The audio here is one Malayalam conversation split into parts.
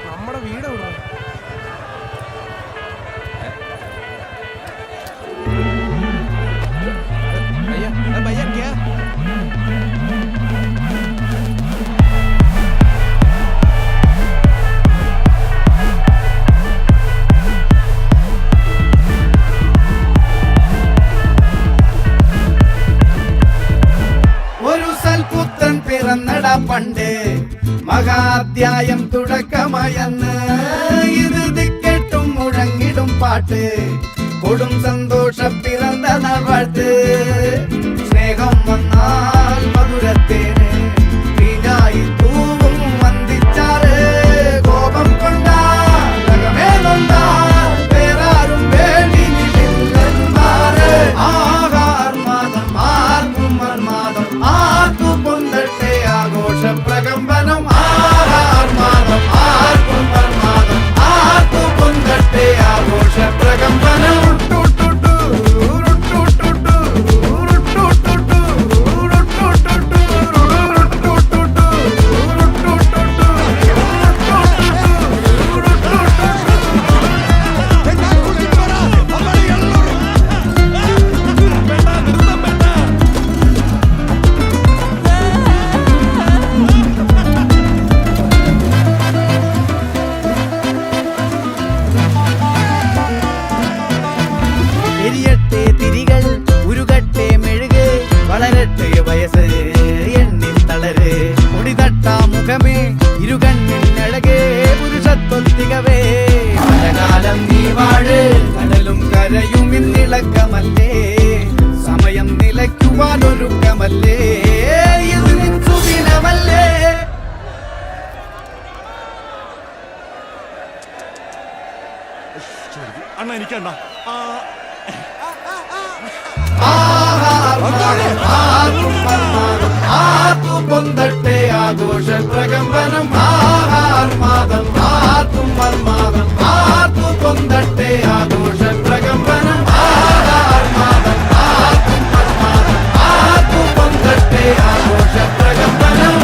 നമ്മുടെ വീട് എവിടെ? भैया क्या ഒരു സൽപുത്രൻ പിറന്നടാ പണ്ട് മഹാധ്യായം തുടക്കമയന്ന് ഇത് ദിക്കെട്ടും മുഴങ്ങിടും പാട്ട് കൊടും സന്തോഷ പിറന്ന നാൾവാഴ്ത്ത് സ്നേഹം വന്നാൽ മധുരത്തേന് തീഞ്ഞായി തൂവും വന്ദിച്ചാറ് കോപം കൊണ്ടാൽ വേറാരും വേണ്ടി നിന്നില്ലെന്നാറ് ആഹാർമാദം ആർക്കും മന്മാദം ആർക്കു പൊന്തട്ടെ ആഘോഷ പ്രകമ്പനം ആഹാർമാദം ആർക്കും മന്മാദം ആർക്കു പൊന്തട്ടെ ആഘോഷ പ്രകമ്പനം സമയം നിലയ്ക്കുവാനൊരുക്കമല്ലേ ഇത് നിൻസുദിനമല്ലേ അണ്ണ എനിക്കണ്ണ ആർക്കു പൊന്തട്ടെ ആഘോഷ പ്രകമ്പനം ആഹാർമാദം ആർക്കും മന്മാദം ആർക്കു പൊന്തട്ടെ ആഘോഷ പ്രകമ്പനം ആഹാർമാദം ആർക്കും മന്മാദം ആർക്കു പൊന്തട്ടെ ആഘോഷ പ്രകമ്പനം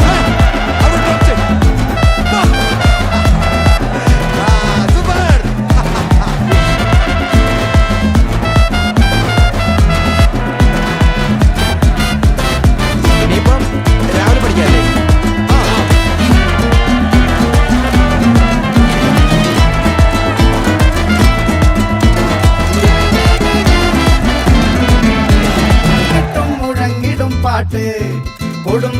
കൊടും